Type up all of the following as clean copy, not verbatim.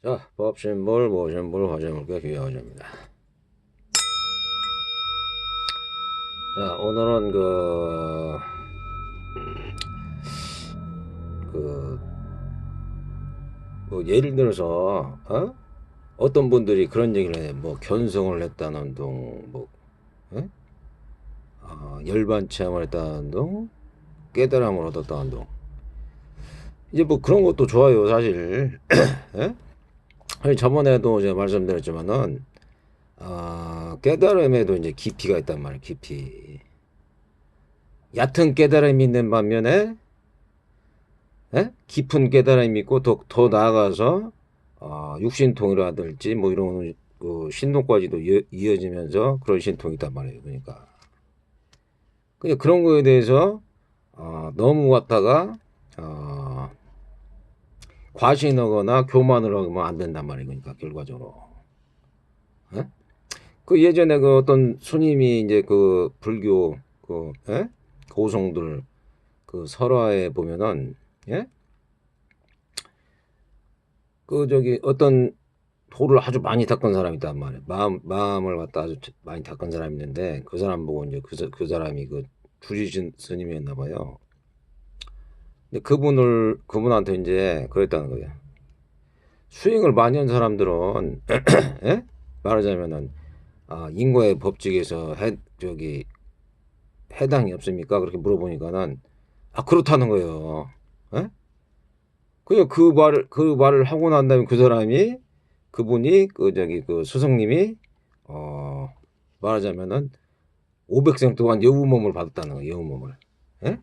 자, 법신물, 모신물, 화재물과 귀화화재입니다. 자, 오늘은 그, 뭐, 예를 들어서, 어떤 분들이 그런 얘기를 해. 뭐, 견성을 했다는 둥, 뭐, 어? 열반 체험을 했다는 둥, 깨달음을 얻었다는 둥. 이제 뭐 그런 것도 좋아요, 사실. 예? 아니, 저번에도 제가 말씀드렸지만은, 깨달음에도 이제 깊이가 있단 말이에요, 깊이. 얕은 깨달음이 있는 반면에 깊은 깨달음이 있고 더 나아가서 육신통이라든지 뭐 이런 그 신통까지도 이어지면서 그런 신통이 있단 말이에요. 그러니까 그런 거에 대해서 너무 갖다가 과신하거나 교만을 하면 안 된단 말이에요. 그러니까 결과적으로. 예? 그 예전에 그 어떤 스님이 이제 그 불교 고성들 그 설화에 보면은 예? 그 저기 어떤 돌을 아주 많이 닦은 사람이 있단 말이에요. 마음을 갖다 아주 많이 닦은 사람이 있는데 그 사람 보고 이제 그 사람이 그 주지신 스님이었나 봐요. 근데 그분한테 이제 그랬다는 거예요. 수행을 많이 한 사람들은 예? 말하자면은 인과의 법칙에서 저기 해당이 없습니까? 그렇게 물어보니까는 그렇다는 거예요. 예? 그 말을 하고 난 다음에 그 사람이 그분이 그 저기 그 스승님이 어 말하자면은 500생 동안 여우몸을 받았다는 거예요. 여우몸을. 예?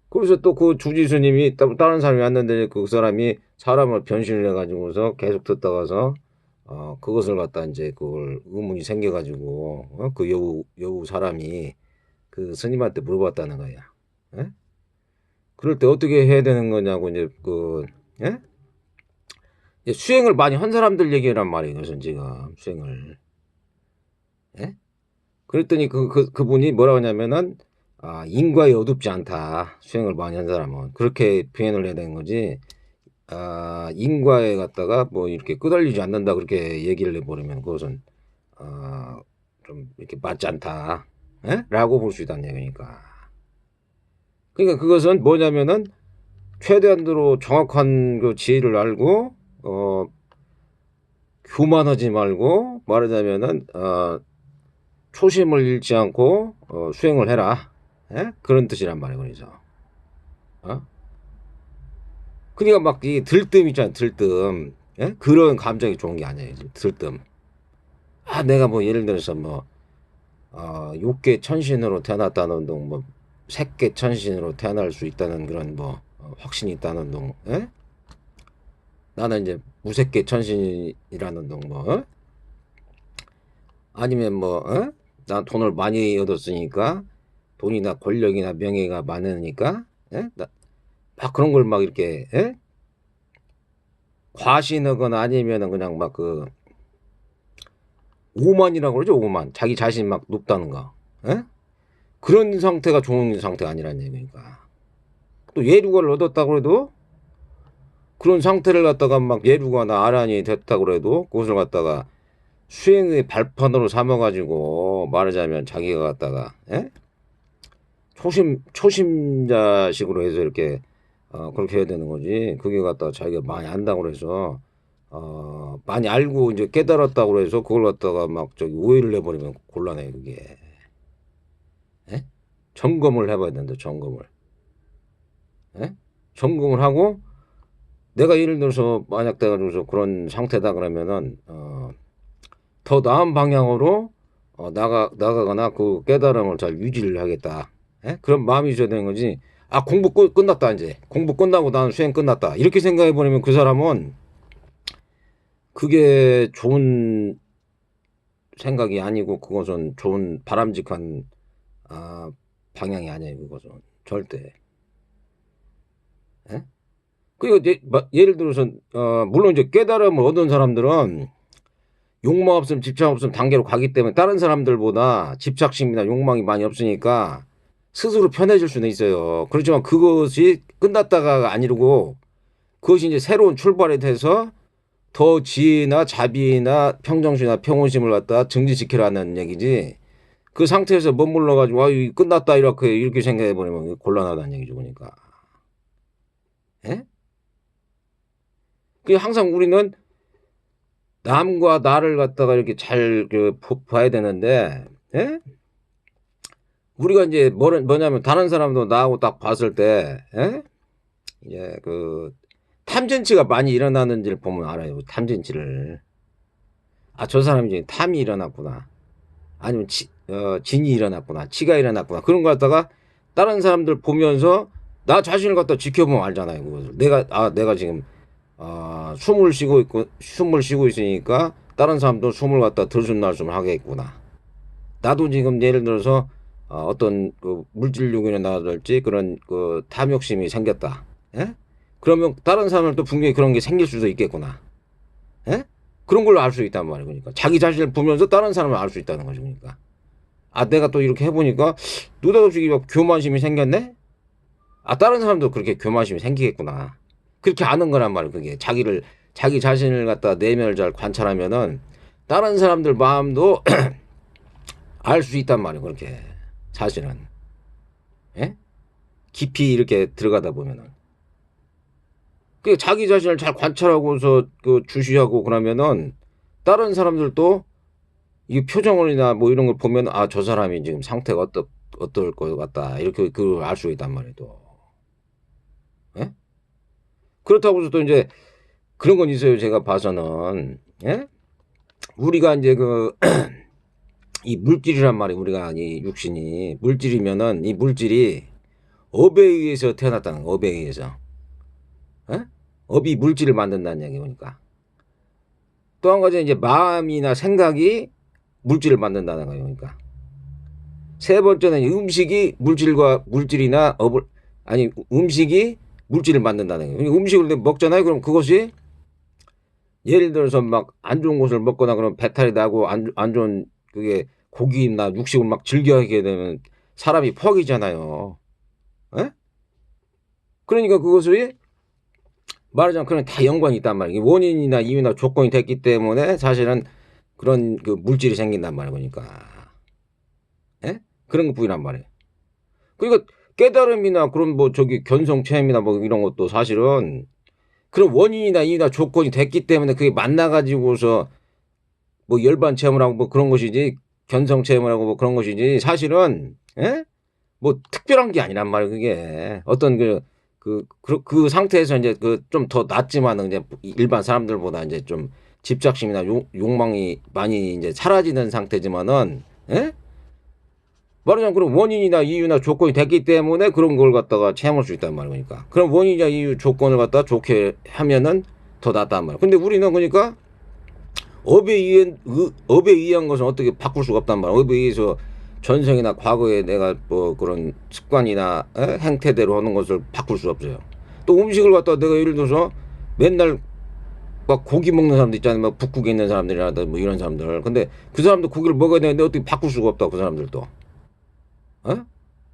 그래서 또 그 주지스님이 다른 사람이 왔는데 그 사람이 사람을 변신을 해가지고서 계속 듣다가서 그것을 갖다 이제 그걸 의문이 생겨가지고 그 여우 사람이 그 스님한테 물어봤다는 거야. 예? 그럴 때 어떻게 해야 되는 거냐고 이제 예? 이제 수행을 많이 한 사람들 얘기란 말이에요. 그래서 지금 수행을. 예? 그랬더니 그분이 뭐라고 하냐면은 인과에 어둡지 않다. 수행을 많이 한 사람은 그렇게 표현을 해야 되는 거지. 인과에 갖다가 뭐 이렇게 끄달리지 않는다 그렇게 얘기를 해버리면 그것은 좀 이렇게 맞지 않다. 예? 라고 볼 수 있다는 얘기니까. 그러니까 그것은 뭐냐면은 최대한으로 정확한 그 지혜를 알고 교만하지 말고 말하자면은 초심을 잃지 않고 수행을 해라. 예? 그런 뜻이란 말이에요. 그래서 어? 그러니까 막 이 들뜸 있잖아. 들뜸. 예? 그런 감정이 좋은 게 아니에요. 들뜸. 내가 뭐 예를 들어서 뭐 육계 천신으로 태어났다는 둥, 뭐 색계 천신으로 태어날 수 있다는 그런 뭐 확신이 있다는 둥. 예? 나는 이제 무색계 천신이라는 둥 뭐. 아니면 뭐 난 돈을 많이 얻었으니까 돈이나 권력이나 명예가 많으니까 예? 막 그런 걸 막 이렇게 과신하거나 아니면은 그냥 막 오만이라고 그러죠. 오만. 자기 자신 막 높다는 거. 예? 그런 상태가 좋은 상태가 아니라는 얘기니까. 또 예류가를 얻었다고 해도 그런 상태를 갖다가 막 예류가나 아란이 됐다고 해도 그것을 갖다가 수행의 발판으로 삼아가지고 말하자면 자기가 갖다가 초심자식으로 해서 이렇게 그렇게 해야 되는 거지. 그게 갖다가 자기가 많이 안다고 해서 많이 알고 이제 깨달았다고 해서 그걸 갖다가 막 저기 오해를 내버리면 곤란해 그게. 예? 점검을 해봐야 된다. 점검을. 예? 점검을 하고 내가 예를 들어서 만약 내가 서 그런 상태다 그러면은 더 나은 방향으로 나가거나 그 깨달음을 잘 유지를 하겠다. 예? 그런 마음이 있어야 되는 거지. 공부 끝났다 이제. 공부 끝나고 나는 수행 끝났다. 이렇게 생각해 버리면 그 사람은 그게 좋은 생각이 아니고 그것은 좋은 바람직한 방향이 아니에요. 그것은 절대. 예? 그리고 예를 들어서 물론 이제 깨달음을 얻은 사람들은 욕망 없음 집착 없음 단계로 가기 때문에 다른 사람들보다 집착심이나 욕망이 많이 없으니까 스스로 편해질 수는 있어요. 그렇지만 그것이 끝났다가 아니고 그것이 이제 새로운 출발이 돼서 더 지혜나 자비나 평정심이나 평온심을 갖다 증진시키라는 얘기지. 그 상태에서 머물러가지고 이거 끝났다 이렇게 생각해버리면 곤란하다는 얘기죠. 그러니까. 예? 그 항상 우리는 남과 나를 갖다가 이렇게 잘 봐야 되는데, 예? 우리가 이제 뭐냐면 다른 사람도 나하고 딱 봤을 때, 예? 이제 탐진치가 많이 일어나는지를 보면 알아요. 탐진치를. 아, 저 사람이 이제 탐이 일어났구나. 아니면 진이 일어났구나. 치가 일어났구나. 그런 거 갖다가 다른 사람들 보면서 나 자신을 갖다 지켜보면 알잖아요. 그것을. 내가 지금 숨을 쉬고 있으니까 다른 사람도 숨을 갖다 들숨날숨 하겠구나. 나도 지금 예를 들어서 어떤 물질 요구이나라든지 그런 탐욕심이 생겼다. 예? 그러면 다른 사람들도 분명히 그런 게 생길 수도 있겠구나. 예? 그런 걸로 알 수 있단 말이에요. 그러니까 자기 자신을 보면서 다른 사람을 알 수 있다는 거죠. 그러니까 내가 또 이렇게 해보니까 느닷없이 교만심이 생겼네. 다른 사람도 그렇게 교만심이 생기겠구나. 그렇게 아는 거란 말이에요. 그게 자기 자신을 갖다 내면을 잘 관찰하면은 다른 사람들 마음도 알 수 있단 말이에요. 그렇게 사실은. 예? 깊이 이렇게 들어가다 보면은. 그 자기 자신을 잘 관찰하고서 주시하고 그러면은 다른 사람들도 이 표정이나 뭐 이런 걸 보면 저 사람이 지금 상태가 어떨 것 같다 이렇게 알 수 있단 말이에요. 또. 예? 그렇다고 해서 또 이제 그런 건 있어요. 제가 봐서는. 예? 우리가 이제 이 물질이란 말이에요. 우리가 이 육신이 물질이면은 이 물질이 업에 의해서 태어났다는 거. 업에 의해서. 예? 업이 물질을 만든다는 얘기니까. 또 한 가지 이제 마음이나 생각이 물질을 만든다는 거예요. 그러니까. 세 번째는 음식이 물질이나 음식이 물질을 만든다는 거예요. 그러니까 음식을 먹잖아요. 그럼 그것이 예를 들어서 막 안 좋은 것을 먹거나 그러면 배탈이 나고 안 좋은 그게 고기나 육식을 막 즐겨 하게 되면 사람이 포기잖아요. 에? 그러니까 그것이 말하자면 그런 다 연관이 있단 말이에요. 원인이나 이유나 조건이 됐기 때문에 사실은 그런 물질이 생긴단 말이에요. 그러니까. 예? 그런 것뿐이란 말이에요. 그러니까 깨달음이나 그런 견성 체험이나 이런 것도 사실은 그런 원인이나 이유나 조건이 됐기 때문에 그게 만나가지고서 열반 체험을 하고 그런 것이지, 견성 체험을 하고 그런 것이지, 사실은, 예? 특별한 게 아니란 말이에요. 그게. 어떤 그 상태에서 이제 좀 더 낫지만은 이제 일반 사람들보다 이제 좀 집착심이나 욕망이 많이 이제 사라지는 상태지만은, 예? 말하자면 그런 원인이나 이유나 조건이 됐기 때문에 그런 걸 갖다가 체험할 수 있단 말이니까. 그러니까. 그럼 원인이나 이유 조건을 갖다 좋게 하면은 더 낫단 말이야. 근데 우리는 그러니까 업에 의한 것은 어떻게 바꿀 수가 없단 말이야. 업에 의해서 전생이나 과거에 내가 그런 습관이나 행태대로 하는 것을 바꿀 수 없어요. 또 음식을 갖다 내가 예를 들어서 맨날 막 고기 먹는 사람들 있잖아요. 막 북극에 있는 사람들이라든지 이런 사람들. 근데 그 사람도 고기를 먹어야 되는데 어떻게 바꿀 수가 없다. 그 사람들도.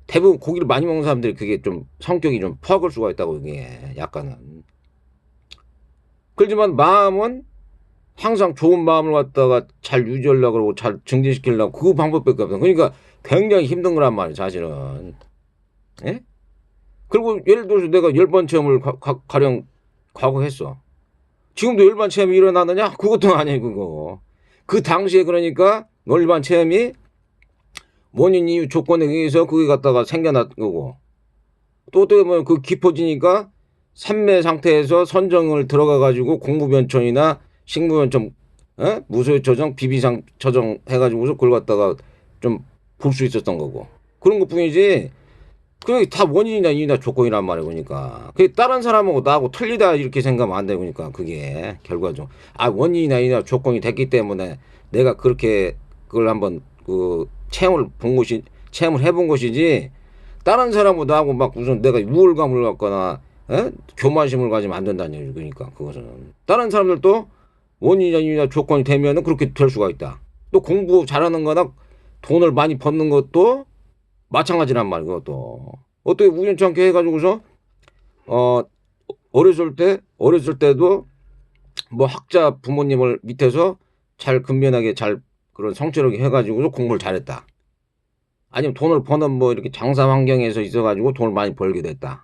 대부분 고기를 많이 먹는 사람들이 그게 좀 성격이 좀 포악할 수가 있다고. 이게 약간은. 그렇지만 마음은 항상 좋은 마음을 갖다가 잘 유지하려고 그러고 잘 증진시키려고 그 방법밖에 없어. 그러니까 굉장히 힘든 거란 말이에요. 사실은. 예? 그리고 예를 들어서 내가 10번 체험을 가령 과거했어. 지금도 10번 체험이 일어나느냐? 그것도 아니에요. 그거. 그 당시에 그러니까 10번 체험이 원인 이유 조건에 의해서 그게 갖다가 생겨난 거고, 또 어떻게 보면 깊어지니까 삼매 상태에서 선정을 들어가 가지고 공부변천이나 식무변천, 무소유 처정, 비비상 처정 해가지고서 그걸 갖다가 좀 볼 수 있었던 거고, 그런 것뿐이지. 그게 다 원인이나 이유나 조건이란 말이에요. 그러니까 그게 다른 사람하고 나하고 틀리다 이렇게 생각하면 안 돼요. 그러니까 그게 결과적으로 원인이나 이유나 조건이 됐기 때문에 내가 그렇게 그걸 한번 체험을 해본 것이지, 다른 사람하고 나하고 막 무슨 내가 우월감을 갖거나 교만심을 가지면 안 된다는 얘기죠. 그러니까 그것은 다른 사람들도 원인이나 이유나 조건이 되면은 그렇게 될 수가 있다. 또 공부 잘하는 거나 돈을 많이 버는 것도 마찬가지란 말이에요. 그것도 어떻게 우연찮게 해가지고서 어렸을 때도 뭐 학자 부모님을 밑에서 잘 근면하게 잘 그런 성취력이 해가지고 공부를 잘했다. 아니면 돈을 버는 뭐 이렇게 장사 환경에서 있어가지고 돈을 많이 벌게 됐다.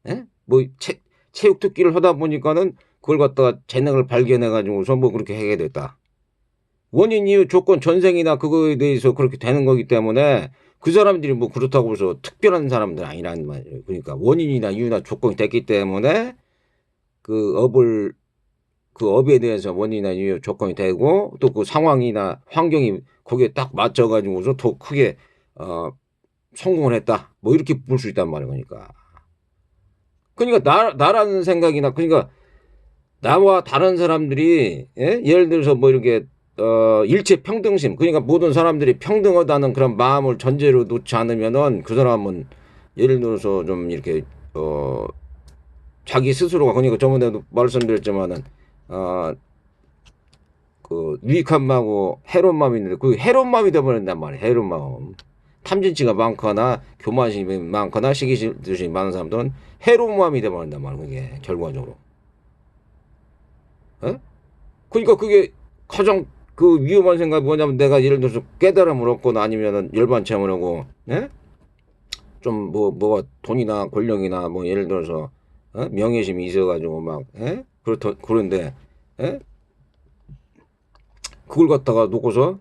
예? 뭐 체육 특기를 하다 보니까는 그걸 갖다가 재능을 발견해가지고서 뭐 그렇게 하게 됐다. 원인 이유 조건 전생이나 그거에 대해서 그렇게 되는 거기 때문에 그 사람들이 뭐 그렇다고 해서 특별한 사람들 아니라는 말이에요. 그러니까 원인이나 이유나 조건이 됐기 때문에 그 업을 그 업에 대해서 원인이나 이유 조건이 되고 또 그 상황이나 환경이 거기에 딱 맞춰가지고서 더 크게 성공을 했다. 뭐 이렇게 볼 수 있단 말이에요. 그러니까 나라는 생각이나 그러니까 나와 다른 사람들이 예를 들어서 뭐 이렇게 일체 평등심 그러니까 모든 사람들이 평등하다는 그런 마음을 전제로 놓지 않으면은 그 사람은 예를 들어서 좀 이렇게 자기 스스로가 그러니까 저번에도 말씀드렸지만은 그 유익한 마음하고 해로운 마음이 있는데 그 해로운 마음이 되어버린단 말이에요. 해로운 마음. 탐진치가 많거나 교만심이 많거나 시기심이 많은 사람들은 해로운 마음이 되어버린단 말이에요. 그게 결과적으로. 에? 그러니까 그게 가장 그 위험한 생각이 뭐냐면 내가 예를 들어서 깨달음을 얻거나 아니면은 열반 체험을 하고 좀 뭐가 돈이나 권력이나 뭐 예를 들어서 명예심이 있어가지고 막 그런데 그걸 갖다가 놓고서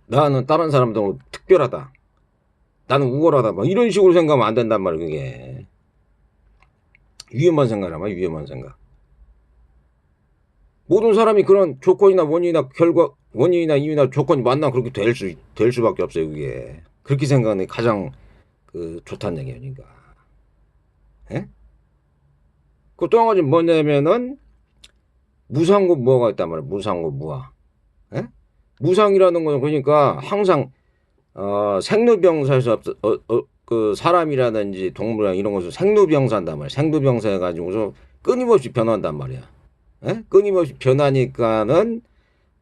나는 다른 사람들하고 특별하다. 나는 우월하다. 막 이런 식으로 생각하면 안 된단 말이에요. 그게 위험한 생각이란 말이야. 위험한 생각. 모든 사람이 그런 조건이나 원인이나 결과 원인이나 이유나 조건이 맞나 그렇게 될 수밖에 없어요. 그게 그렇게 생각하는 게 가장 그 좋다는 얘기예요. 그러니까 그 또 한 가지 뭐냐면은 무상고 무화가 있단 말이에요. 무상고 무화. 무상이라는 건 그러니까 항상 생로병사에서 그 사람이라든지 동물이나 이런 것을 생로병사한단 말이야. 생로병사 해가지고서 끊임없이 변한단 말이야. 끊임없이 변하니까는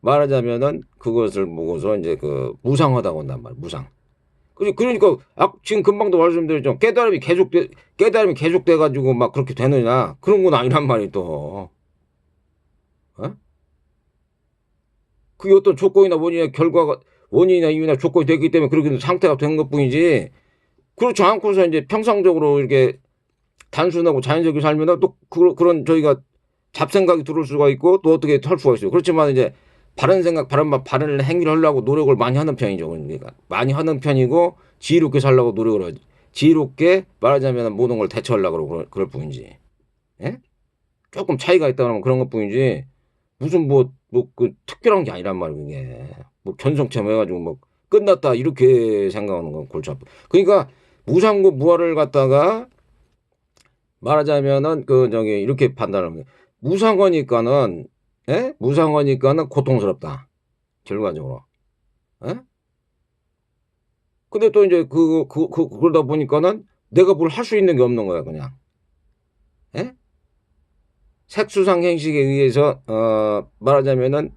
말하자면은 그것을 보고서 이제 그 무상하다고 한단 말이야. 무상. 그러니까 지금 금방도 말씀드렸죠. 깨달음이 계속돼 가지고 막 그렇게 되느냐 그런 건 아니란 말이에요. 또 그게 어떤 조건이나 원인이나 이유나 조건이 됐기 때문에 그렇게 상태가 된 것뿐이지 그렇지 않고서 이제 평상적으로 이렇게 단순하고 자연스럽게 살면은 또 그런 저희가 잡생각이 들어올 수가 있고 또 어떻게 할 수가 있어요. 그렇지만 이제 바른 생각, 바른 말, 바른 행위를 하려고 노력을 많이 하는 편이죠. 그러니까 많이 하는 편이고 지혜롭게 살려고 노력을 하지. 지혜롭게 말하자면 모든 걸 대처하려고 그럴 뿐이지. 조금 차이가 있다면 그런 것뿐이지 무슨 그 특별한 게 아니란 말이에요. 이게 뭐 견성체험 해가지고 뭐 끝났다 이렇게 생각하는 건 골치 아파. 그러니까 무상고 무화를 갖다가 말하자면은 이렇게 판단합니다. 무상거니까는 무상거니까는 고통스럽다. 결과적으로. 근데 또 이제 그러다 보니까는 내가 뭘 할 수 있는 게 없는 거야, 그냥. 색수상 행식에 의해서 말하자면은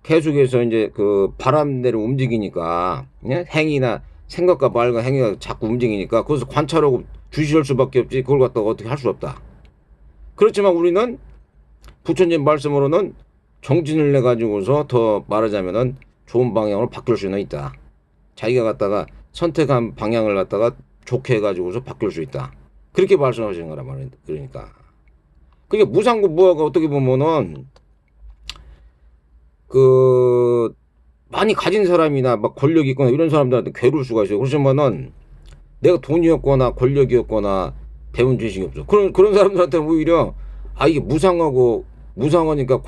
계속해서 이제 그 바람대로 움직이니까 행위나 생각과 말과 행위가 자꾸 움직이니까 그것을 관찰하고 주시할 수밖에 없지 그걸 갖다가 어떻게 할 수 없다. 그렇지만 우리는 부처님 말씀으로는 정진을 내 가지고서 더 말하자면은 좋은 방향으로 바뀔 수는 있다. 자기가 갖다가 선택한 방향을 갖다가 좋게 해가지고서 바뀔 수 있다. 그렇게 말씀하시는 거란 말이에요. 그러니까 무상고 무화가 어떻게 보면은 그 많이 가진 사람이나 막 권력이 있거나 이런 사람들한테 괴로울 수가 있어요. 그렇지만은 내가 돈이었거나 권력이었거나 배운 지식이 없어. 그런 사람들한테는 오히려 이게 무상하니까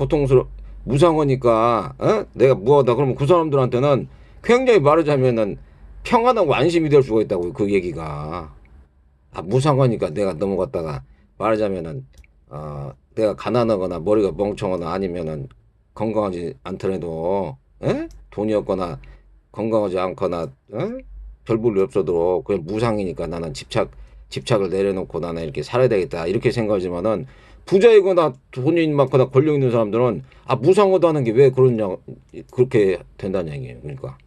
무상하니까 내가 무하다 그러면 그 사람들한테는 굉장히 말하자면은 평안하고 안심이 될 수가 있다고 그 얘기가. 무상하니까 내가 넘어갔다가 말하자면은 내가 가난하거나 머리가 멍청하거나 아니면은 건강하지 않더라도 돈이 없거나 건강하지 않거나 별 볼 일 없어도 그냥 무상이니까 나는 집착을 내려놓고 나는 이렇게 살아야 되겠다 이렇게 생각하지만은 부자이거나 돈이 많거나 권력 있는 사람들은 무상하다 하는 게 왜 그러냐 그렇게 된다는 얘기예요. 그러니까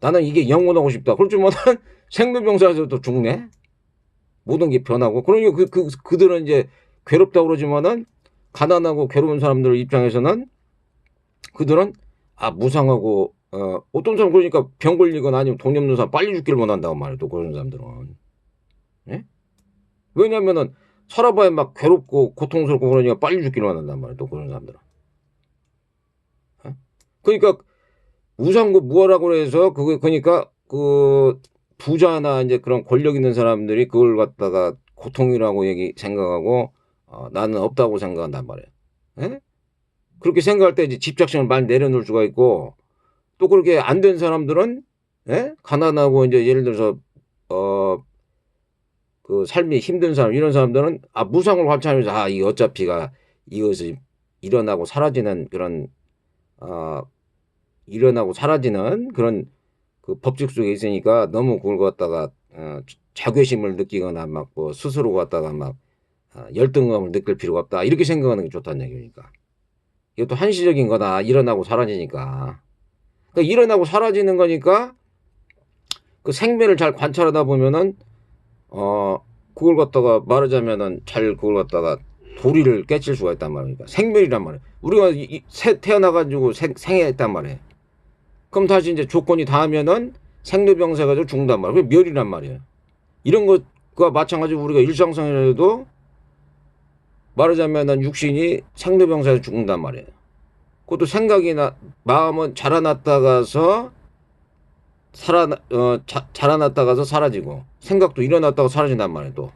나는 이게 영원하고 싶다. 그렇지만 생로병사에서도 죽네. 모든 게 변하고 그러니까 그들은 이제 괴롭다고 그러지만은 가난하고 괴로운 사람들 입장에서는 그들은 무상하고 어떤 사람 그러니까 병 걸리거나 아니면 돈이 없는 사람 빨리 죽기를 원한다고 말이에요. 또 그런 사람들은. 예? 왜냐면은 살아봐야 막 괴롭고 고통스럽고 그러니까 빨리 죽기를 원한단 말이에요. 또 그런 사람들은. 예? 그러니까 우상고 무엇라고 해서 그러니까 그 부자나 이제 그런 권력 있는 사람들이 그걸 갖다가 고통이라고 생각하고 나는 없다고 생각한단 말이에요. 예? 그렇게 생각할 때 이제 집착심을 많이 내려놓을 수가 있고 또 그렇게 안 된 사람들은 예? 가난하고 이제 예를 들어서 그 삶이 힘든 사람 이런 사람들은 무상을 관찰하면서 이게 어차피가 이것이 일어나고 사라지는 그런 일어나고 사라지는 그런 그 법칙 속에 있으니까 너무 그걸 갖다가 자괴심을 느끼거나 막 뭐 스스로 갖다가 막 열등감을 느낄 필요가 없다 이렇게 생각하는 게 좋다는 얘기니까 이것도 한시적인 거다 일어나고 사라지니까 그러니까 일어나고 사라지는 거니까 그 생매를 잘 관찰하다 보면은 그걸 갖다가 말하자면은 잘 그걸 갖다가 도리를 깨칠 수가 있단 말이니까 생멸이란 말이에요. 우리가 태어나가지고 생애했단 말이에요. 그럼 다시 이제 조건이 닿으면은 생로병사 가지고 죽는단 말이에요. 그게 멸이란 말이에요. 이런 것과 마찬가지로 우리가 일상생활에도 말하자면은 육신이 생로병사에서 죽는단 말이에요. 그것도 생각이나 마음은 자라났다가서 자라났다가서 사라지고 생각도 일어났다가 사라진단 말이에요. 또.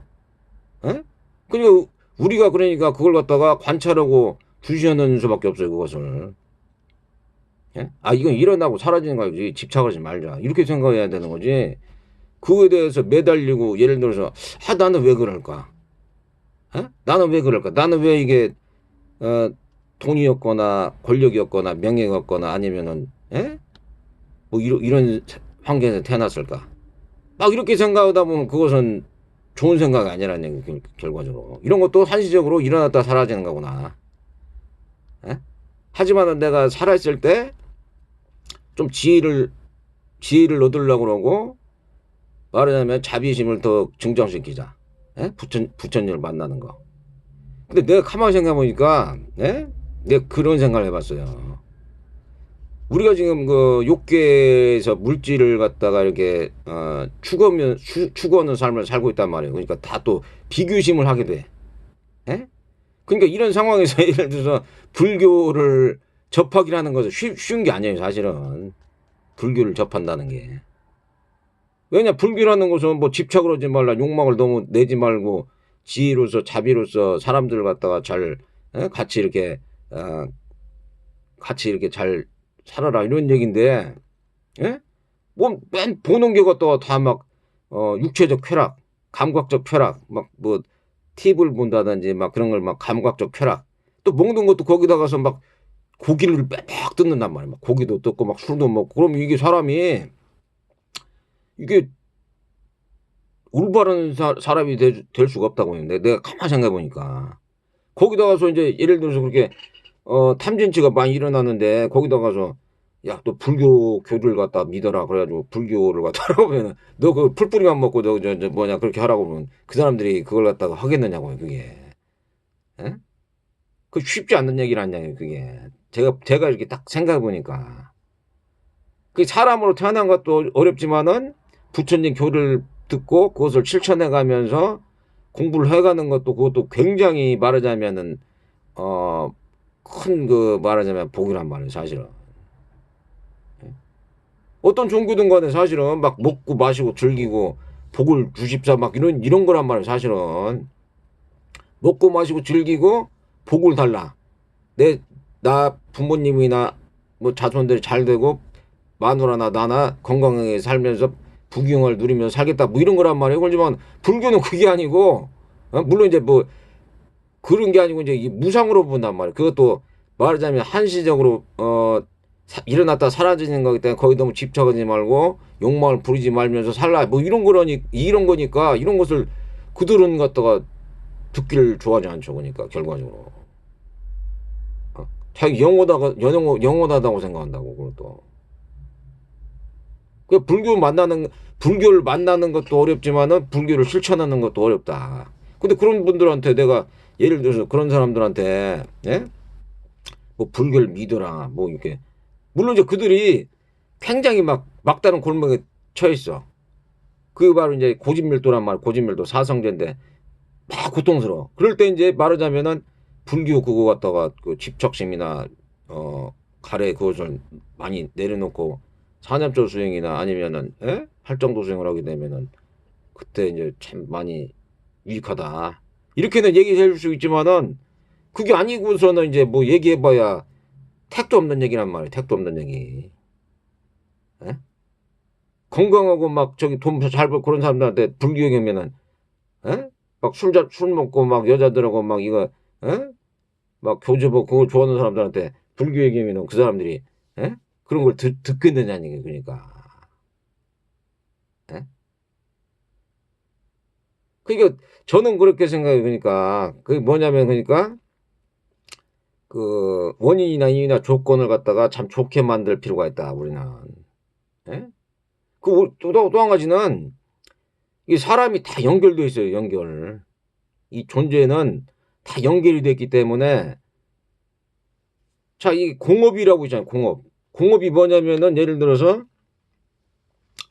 에? 그러니까 우리가 그러니까 그걸 갖다가 관찰하고 주시하는 수밖에 없어요. 그것을. 예? 이건 일어나고 사라지는 거지. 집착하지 말자. 이렇게 생각해야 되는 거지. 그거에 대해서 매달리고 예를 들어서 나는 왜 그럴까? 나는 왜 그럴까? 나는 왜 이게 돈이었거나 권력이었거나 명예였거나 아니면은 뭐 이런 환경에서 태어났을까? 막 이렇게 생각하다 보면 그것은 좋은 생각이 아니라는 얘기 결과적으로. 이런 것도 한시적으로 일어났다 사라지는 거구나. 하지만은 내가 살아있을 때 좀 지혜를 얻으려고 그러고 말하자면 자비심을 더 증장시키자. 부처님을 만나는 거. 근데 내가 가만히 생각해보니까 내가 그런 생각을 해봤어요. 우리가 지금 그 욕계에서 물질을 갖다가 이렇게 추구하는 삶을 살고 있단 말이에요. 그러니까 다 또 비교심을 하게 돼. 그러니까 이런 상황에서 예를 들어서 불교를 접하기라는 것은 쉬운 게 아니에요. 사실은 불교를 접한다는 게. 왜냐 불교라는 것은 뭐 집착을 하지 말라 욕망을 너무 내지 말고 지혜로서 자비로서 사람들을 갖다가 잘 같이 이렇게 잘 살아라 이런 얘기인데 뭐 맨 보는 게 갖다가 다 막 육체적 쾌락 감각적 쾌락 막 뭐 TV를 본다든지 막 그런 걸 막 감각적 쾌락 또 먹는 것도 거기다가서 막 고기를 빼박 뜯는단 말이야. 막 고기도 뜯고 막 술도 먹고 그럼 이게 사람이 이게 올바른 사람이 될 수가 없다고 했는데 내가 가만히 생각해 보니까 거기다가서 이제 예를 들어서 그렇게 탐진치가 많이 일어나는데 거기다 가서 야 또 불교 교를 갖다 믿어라 그래가지고 불교를 갖다 하라고 하면 너 그 풀뿌리만 먹고 너 저 뭐냐 그렇게 하라고 그러면 그 사람들이 그걸 갖다가 하겠느냐고요 그게. 그 쉽지 않는 얘기라는 얘기예요 그게. 제가 이렇게 딱 생각해 보니까 그 사람으로 태어난 것도 어렵지만은 부처님 교를 듣고 그것을 실천해 가면서 공부를 해가는 것도 그것도 굉장히 말하자면은 큰 그 말하자면 복이란 말이에요 사실은. 어떤 종교든 간에 사실은 막 먹고 마시고 즐기고 복을 주십사 막 이런 거란 말이에요 사실은. 먹고 마시고 즐기고 복을 달라. 나 부모님이나 뭐 자손들이 잘 되고 마누라나 나나 건강하게 살면서 부귀영화를 누리면서 살겠다 뭐 이런 거란 말이에요. 그렇지만 불교는 그게 아니고 물론 이제 뭐 그런 게 아니고 이제 무상으로 본단 말이에요. 그것도 말하자면 한시적으로 일어났다 사라지는 거기 때문에 거기 너무 집착하지 말고 욕망을 부리지 말면서 살라 뭐 이런 거니까 이런 것을 그들은 갖다가 듣기를 좋아하지 않죠. 그러니까 결과적으로 자기 영원하다고 생각한다고 그것도. 그 불교를 만나는 것도 어렵지만은 불교를 실천하는 것도 어렵다. 근데 그런 분들한테 내가 예를 들어서 그런 사람들한테 예? 뭐 불교를 믿어라 뭐 이렇게 물론 이제 그들이 굉장히 막 막다른 골목에 처해 있어. 그게 바로 이제 고진밀도란 말, 고진밀도 사성제인데 막 고통스러워. 그럴 때 이제 말하자면은 불교 그거 갖다가 그 집착심이나 가래 그것을 많이 내려놓고 사념조 수행이나 아니면은 활정도 수행을 하게 되면은 그때 이제 참 많이 유익하다. 이렇게는 얘기해 줄 수 있지만은 그게 아니고서는 이제 뭐 얘기해봐야 택도 없는 얘기란 말이에요. 택도 없는 얘기. 예? 건강하고 막 저기 돈 잘 벌 그런 사람들한테 불교 얘기하면은 예? 막 술 먹고 막 여자들하고 막 이거 예? 막 교주보 그거 좋아하는 사람들한테 불교 얘기하면은 그 사람들이 예? 그런 걸 듣겠느냐는 얘기 그러니까. 예? 그러니까 저는 그렇게 생각해요. 그러니까 그게 뭐냐면 그러니까 그 원인이나 이유나 조건을 갖다가 참 좋게 만들 필요가 있다 우리는. 예? 또 한 가지는 이 사람이 다 연결돼 있어요. 연결. 이 존재는 다 연결이 됐기 때문에 자, 이 공업이라고 있잖아요. 공업. 공업이 뭐냐면은 예를 들어서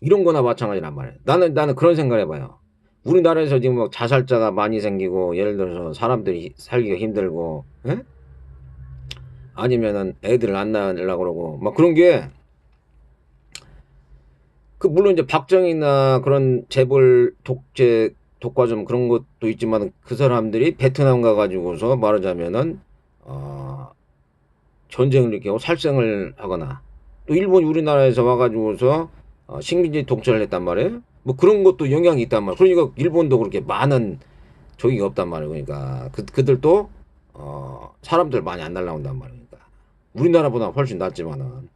이런 거나 마찬가지란 말이에요. 나는 그런 생각을 해봐요. 우리나라에서 지금 뭐 자살자가 많이 생기고 예를 들어서 사람들이 살기가 힘들고 에? 아니면은 애들을 안 낳으려고 그러고 막 그런 게 그 물론 이제 박정희나 그런 재벌 독재 독과점 그런 것도 있지만 그 사람들이 베트남 가가지고서 말하자면은 전쟁을 일으키고 살생을 하거나 또 일본이 우리나라에서 와가지고서 식민지 독재를 했단 말이에요. 뭐 그런 것도 영향이 있단 말이에요. 그러니까 일본도 그렇게 많은 적이 없단 말이에요. 그러니까 그들도 사람들 많이 안 날라온단 말이에요. 그러니까 우리나라보다 훨씬 낫지만은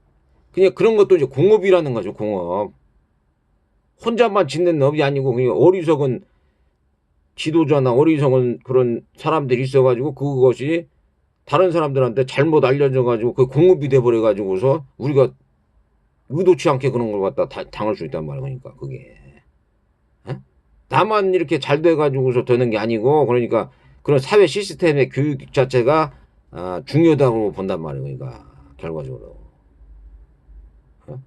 그냥 그런 것도 이제 공업이라는 거죠. 공업. 혼자만 짓는 업이 아니고 그냥 어리석은 지도자나 어리석은 그런 사람들이 있어가지고 그것이 다른 사람들한테 잘못 알려져가지고 그 공업이 돼버려가지고서 우리가 의도치 않게 그런 걸 갖다 당할 수 있단 말이야. 그러니까 그게 에? 나만 이렇게 잘 돼가지고서 되는 게 아니고 그러니까 그런 사회 시스템의 교육 자체가 중요하다고 본단 말이야. 그러니까 결과적으로. 어?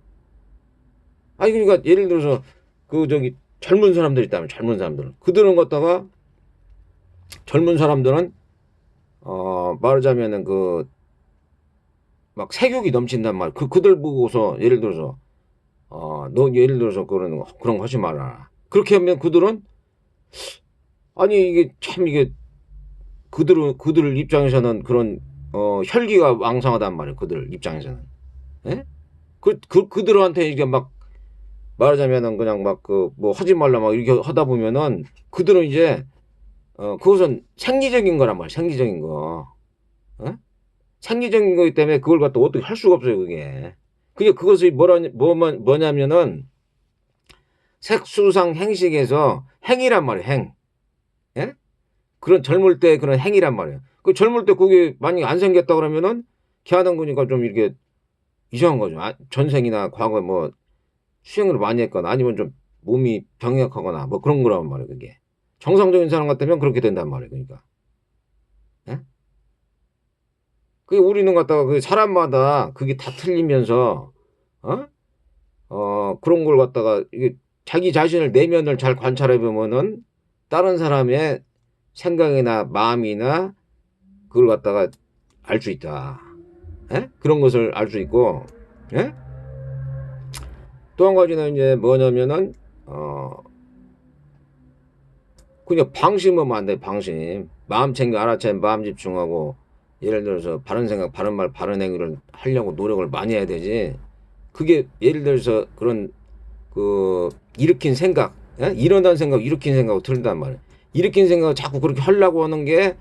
아니 그러니까 예를 들어서 그 저기 젊은 사람들 있다면 젊은 사람들 그들은 갖다가 젊은 사람들은 말하자면은 그 막 색욕이 넘친단 말이야. 그들 보고서 예를 들어서 너 예를 들어서 그런 거 하지 마라. 그렇게 하면 그들은 아니 이게 참 이게 그들 입장에서는 그런 혈기가 왕성하단 말이에요. 그들 입장에서는. 예? 그들한테 이게 막 말하자면은 그냥 막 그 뭐 하지 말라 막 이렇게 하다 보면은 그들은 이제 그것은 생리적인 거란 말이에요. 생리적인 거. 어? 생리적인 거기 때문에 그걸 갖다 어떻게 할 수가 없어요. 그게 그것이 뭐냐면은 색수상 행식에서 행이란 말이에요. 행. 예? 그런 젊을 때 그런 행이란 말이에요. 그 젊을 때 그게 만약에 안 생겼다 그러면은 걔하던 거니까 좀 이렇게 이상한 거죠. 전생이나 과거에 뭐 수행을 많이 했거나 아니면 좀 몸이 병약하거나 뭐 그런 거란 말이에요. 그게 정상적인 사람 같으면 그렇게 된단 말이에요. 그러니까 예? 그게 우리는 갖다가 그 사람마다 그게 다 틀리면서 어? 그런 걸 갖다가 이게 자기 자신을 내면을 잘 관찰해 보면은 다른 사람의 생각이나 마음이나 그걸 갖다가 알 수 있다. 예? 그런 것을 알 수 있고, 예? 또 한 가지는 이제 뭐냐면은, 그냥 방심하면 안 돼, 방심. 마음 챙겨 알아채 마음 집중하고, 예를 들어서 바른 생각, 바른 말, 바른 행위를 하려고 노력을 많이 해야 되지. 그게 예를 들어서 그런, 일으킨 생각, 예? 일어난 생각, 일으킨 생각하고 틀린단 말이야. 일으킨 생각을 자꾸 그렇게 하려고 하는 게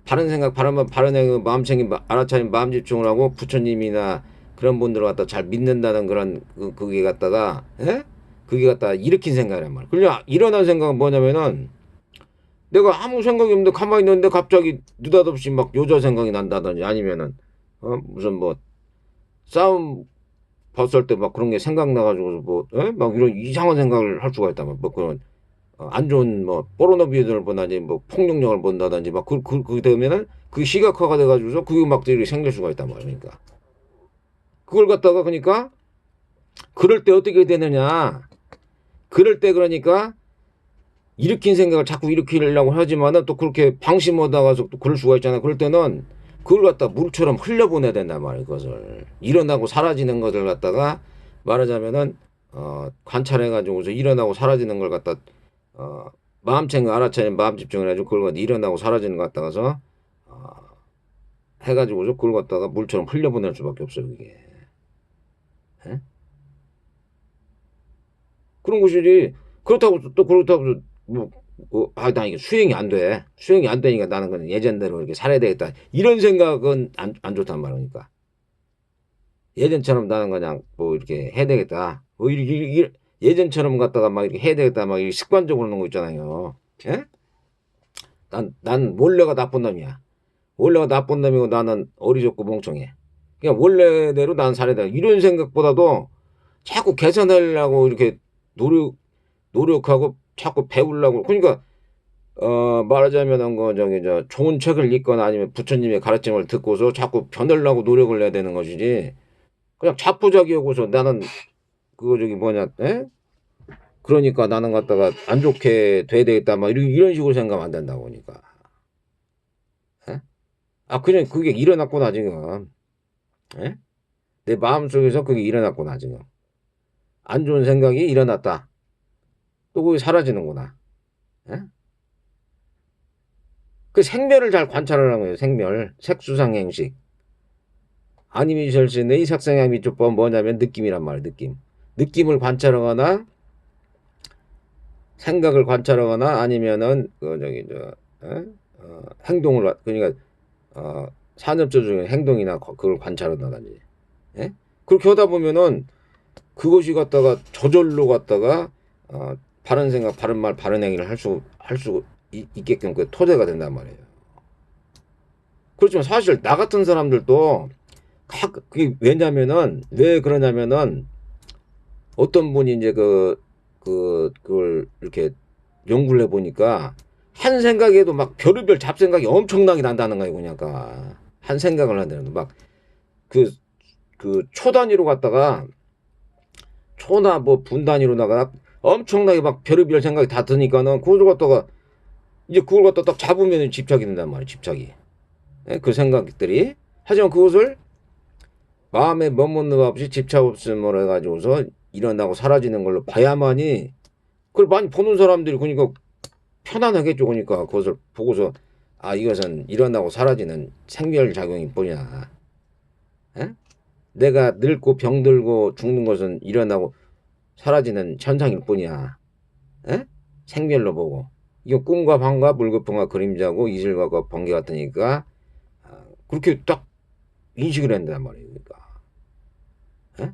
바른 생각, 바른 말, 바른 행위, 마음 챙김, 알아차림, 마음 집중을 하고 부처님이나 그런 분들을 갖다 잘 믿는다는 그런 그게 갖다가 예? 그게 갖다가 일으킨 생각이란 말이야. 그냥 일어난 생각은 뭐냐면은 내가 아무 생각이 없는데 가만히 있는데 갑자기 느닷없이 막 여자 생각이 난다든지 아니면은 무슨 뭐 싸움 봤을 때 막 그런 게 생각나가지고 뭐 막 이런 이상한 생각을 할 수가 있다 뭐 그런 안 좋은 뭐 포르노비디오를 본다든지 뭐 폭력령을 본다든지 막 그 되면은 그게 시각화가 돼가지고서 그게 막 이렇게 생길 수가 있단 말이야. 그러니까 그걸 갖다가 그러니까 그럴 때 어떻게 되느냐? 그럴 때 그러니까 일으킨 생각을 자꾸 일으키려고 하지만은 또 그렇게 방심하다가서 또 그럴 수가 있잖아. 그럴 때는 그걸 갖다 물처럼 흘려보내야 된단 말이야. 그것을 일어나고 사라지는 것을 갖다가 말하자면은 관찰해가지고서 일어나고 사라지는 걸 갖다 어, 마음챙 알아차리는 마음 집중을 해가지고 그걸 갖다 일어나고 사라지는 것 갖다가서 어, 해가지고서 그걸 갖다가 물처럼 흘려보낼 수밖에 없어요. 그게. 에? 그런 것이지. 그렇다고 또 그렇다고 뭐, 나 이게 수행이 안 돼. 수행이 안 되니까 나는 그냥 예전대로 이렇게 살아야 되겠다. 이런 생각은 안 좋단 말이니까. 예전처럼 나는 그냥 뭐 이렇게 해야 되겠다. 뭐 예전처럼 갖다가 막 이렇게 해야 되겠다. 막 이렇게 습관적으로 하는 거 있잖아요. 예? 난 원래가 나쁜 놈이야. 원래가 나쁜 놈이고 나는 어리석고 멍청해. 그냥 원래대로 난 살아야 돼. 이런 생각보다도 자꾸 개선하려고 이렇게 노력하고 자꾸 배우려고. 그러니까 말하자면 저기 좋은 책을 읽거나 아니면 부처님의 가르침을 듣고서 자꾸 변하려고 노력을 해야 되는 것이지. 그냥 자포자기하고서 나는 그거 저기 뭐냐, 에? 그러니까 나는 갖다가 안 좋게 돼야 되겠다 막 이런 식으로 생각하면 안 된다고 그러니까. 에? 그냥 그게 일어났구나 지금. 에? 내 마음속에서 그게 일어났구나 지금. 안 좋은 생각이 일어났다. 또 그게 사라지는구나. 에? 그 생멸을 잘 관찰하는 거예요. 생멸. 색수상행식. 아니미절신의 색상향 미조법 뭐냐면 느낌이란 말이에요. 느낌을 관찰하거나 생각을 관찰하거나 아니면은 그 저기 행동을 그러니까 산업적 중에 행동이나 그걸 관찰한다든지. 예? 그렇게 하다 보면은 그것이 갖다가 저절로 갖다가 바른 생각, 바른 말, 바른 행위를 할 수 있게끔 그 토대가 된단 말이에요. 그렇지만 사실 나 같은 사람들도 그게 왜냐면은 왜 그러냐면은 어떤 분이 이제 그걸 이렇게 연구를 해보니까 한 생각에도 막 별의별 잡생각이 엄청나게 난다는 거예요. 그러니까 한 생각을 한다는 막그 초 단위로 갔다가 초나 뭐 분 단위로다가 엄청나게 막 별의별 생각이 다 드니까는 그걸 갖다가 이제 그걸 갖다 딱 잡으면 집착이 된단 말이에요. 집착이. 예? 그 생각들이. 하지만 그것을 마음에 머무는 것 없이 집착 없음으로 해가지고서 일어나고 사라지는 걸로 봐야만이 그걸 많이 보는 사람들이 그러니까 편안하겠죠. 그러니까 그것을 보고서 이것은 일어나고 사라지는 생멸작용일 뿐이야. 에? 내가 늙고 병들고 죽는 것은 일어나고 사라지는 현상일 뿐이야. 에? 생멸로 보고 이거 꿈과 방과 물거품과 그림자고 이슬과 번개 같으니까 그렇게 딱 인식을 한단 말이에요. 그러니까. 에?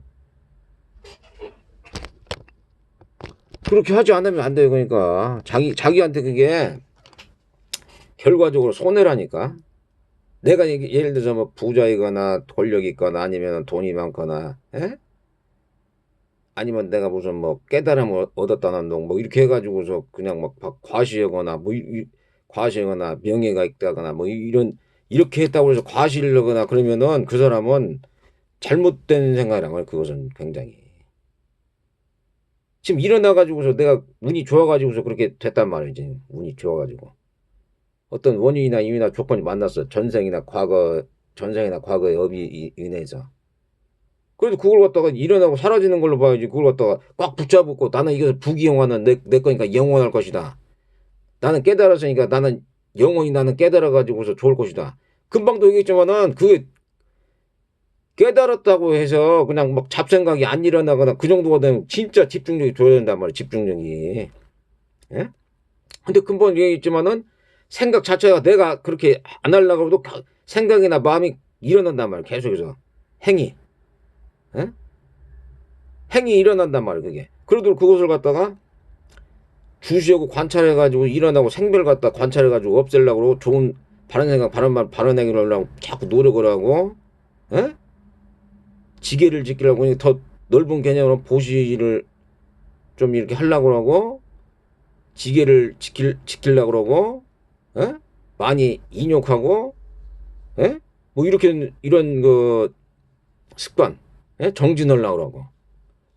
그렇게 하지 않으면 안 돼요. 그러니까 자기한테 그게 결과적으로 손해라니까. 내가 예를 들어서 뭐 부자이거나 권력이 있거나 아니면 돈이 많거나 에? 아니면 내가 무슨 뭐 깨달음을 얻었다는 둥뭐 이렇게 해가지고서 그냥 막 과시하거나 뭐 과시하거나 명예가 있다거나 뭐 이렇게 했다고 해서 과시를 하거나 그러면은 그 사람은 잘못된 생각이란 거예요. 그것은 굉장히. 지금 일어나가지고서 내가 운이 좋아가지고서 그렇게 됐단 말이지. 운이 좋아가지고. 어떤 원인이나 임이나 조건이 만났어. 전생이나 과거의 업이 인해서. 그래도 그걸 갖다가 일어나고 사라지는 걸로 봐야지. 그걸 갖다가 꽉 붙잡고 나는 이것을 부귀영화는 내 거니까 영원할 것이다. 나는 깨달았으니까 나는 영원히 나는 깨달아가지고서 좋을 것이다. 금방도 얘기했지만은 그 깨달았다고 해서 그냥 막 잡생각이 안 일어나거나 그 정도가 되면 진짜 집중력이 줘야 된단 말이야. 집중력이. 예? 근데 금방 얘기했지만은 생각 자체가 내가 그렇게 안 하려고 해도 생각이나 마음이 일어난단 말이야. 계속해서. 행위. 예? 행위 일어난단 말이야. 그게. 그래도 그것을 갖다가 주시하고 관찰해가지고 일어나고 생별 갖다 관찰해가지고 없애려고 그러고 좋은 바른 생각, 바른 말, 바른 행위를 하려고 자꾸 노력을 하고, 예? 지게를 지키려고 더 넓은 개념으로 보시를 좀 이렇게 하려고 하고, 지게를 지키려고 그러고, 에? 많이 인욕하고, 에? 뭐 이렇게 이런 그 습관, 에? 정지 넣으려고 그러고.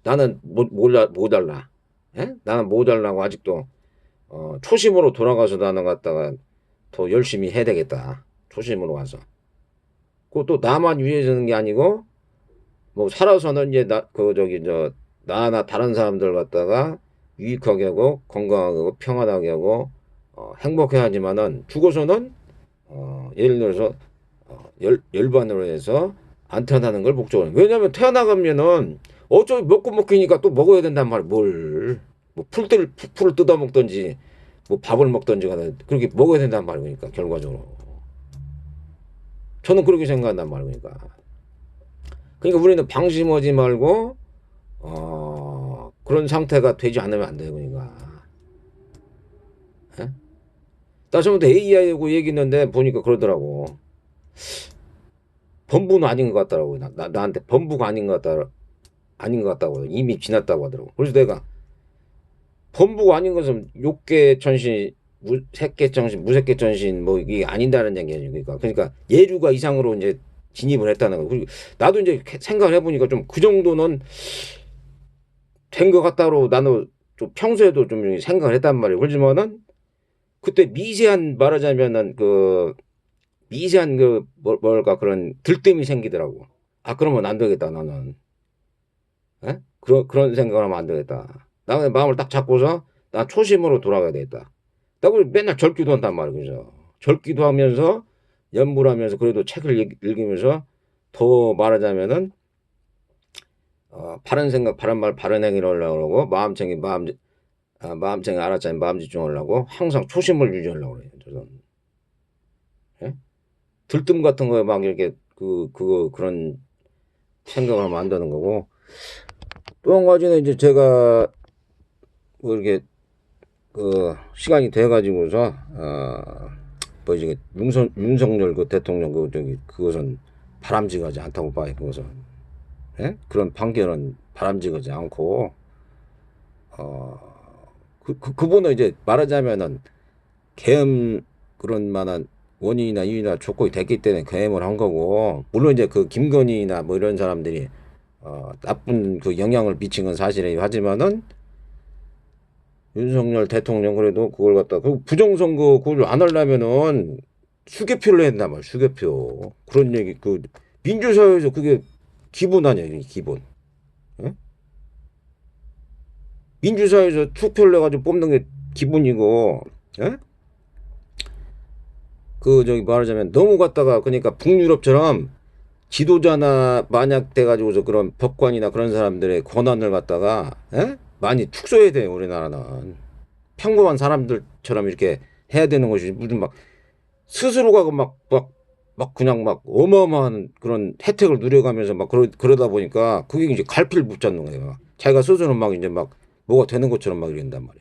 나는 못 할라. 에? 나는 못 할라고 아직도 초심으로 돌아가서 나는 갖다가 더 열심히 해야 되겠다. 초심으로 가서. 그또 나만 위해서는 게 아니고 뭐 살아서는 이제 나나 다른 사람들 갖다가 유익하게 하고 건강하게 하고 평안하게 하고 행복해 하지만은 죽어서는 예를 들어서 열반으로 해서 안 태어나는 걸 목적으로. 왜냐면 태어나가면은 어차피 먹고 먹히니까 또 먹어야 된단 말이야. 뭐 풀을 뜯어 먹든지 뭐 밥을 먹든지 간에 그렇게 먹어야 된단 말이야. 그러니까 결과적으로 저는 그렇게 생각한단 말이야. 그러니까 우리는 방심하지 말고 그런 상태가 되지 않으면 안 돼요. 그러니까 예? 나 저번에 AI하고 얘기했는데 보니까 그러더라고. 범부는 아닌 것 같더라고. 나한테 범부가 아닌 것 같다고 이미 지났다고 하더라고. 그래서 내가 범부가 아닌 것은 욕계천신 색계천신 무색계천신 뭐 이게 아닌다는 얘기죠. 그러니까 예류가 이상으로 이제 진입을 했다는 거. 그리고 나도 이제 생각을 해보니까 좀 그 정도는 된 것 같다고 나는 좀 평소에도 좀 생각을 했단 말이에요. 그렇지만은 그때 미세한 말하자면은 미세한 뭘까 그런 들뜸이 생기더라고. 아 그러면 안 되겠다 나는. 에? 그런 생각을 하면 안 되겠다. 나 마음을 딱 잡고서 나 초심으로 돌아가야 되겠다. 나 맨날 절기도 한단 말이에요. 그죠? 절기도 하면서 연불하면서 그래도 책을 읽으면서 더 말하자면은 바른 생각, 바른 말, 바른 행위를 하려고 그러고 마음챙이 알았자니 마음 집중하려고 항상 초심을 유지하려고 그래요. 저는. 예? 들뜸 같은 거에 막 이렇게 그런 생각을 하면 안 되는 거고. 또 한 가지는 이제 제가 뭐 이렇게 시간이 돼가지고서 뭐 이제 윤석열 그 대통령 그것은 바람직하지 않다고 봐요. 그것은 그런 판결은 바람직하지 않고 그분은 이제 말하자면은 계엄 그런 만한 원인이나 이유나 조건이 됐기 때문에 계엄을 한 거고 물론 이제 그 김건희나 뭐 이런 사람들이 나쁜 그 영향을 미친 건 사실이에요. 하지만은 윤석열 대통령 그래도 그걸 갖다 그 부정선거 그걸 안 하려면은 수개표를 해야 된단 말이야. 수개표 그런 얘기 민주사회에서 그게 기본 아니야. 기본. 예? 민주사회에서 투표를 해가지고 뽑는 게 기본이고 예? 말하자면 너무 갔다가 그러니까 북유럽처럼 지도자나 만약 돼가지고서 그런 법관이나 그런 사람들의 권한을 갖다가 많이 축소해야 돼요. 우리나라는 평범한 사람들처럼 이렇게 해야 되는 것이 무슨 막 스스로가 막 그냥 막 어마어마한 그런 혜택을 누려가면서 막 그러다 보니까 그게 이제 갈피를 붙잡는 거예요. 자기가 스스로 막 이제 막 뭐가 되는 것처럼 막 이런단 말이에요.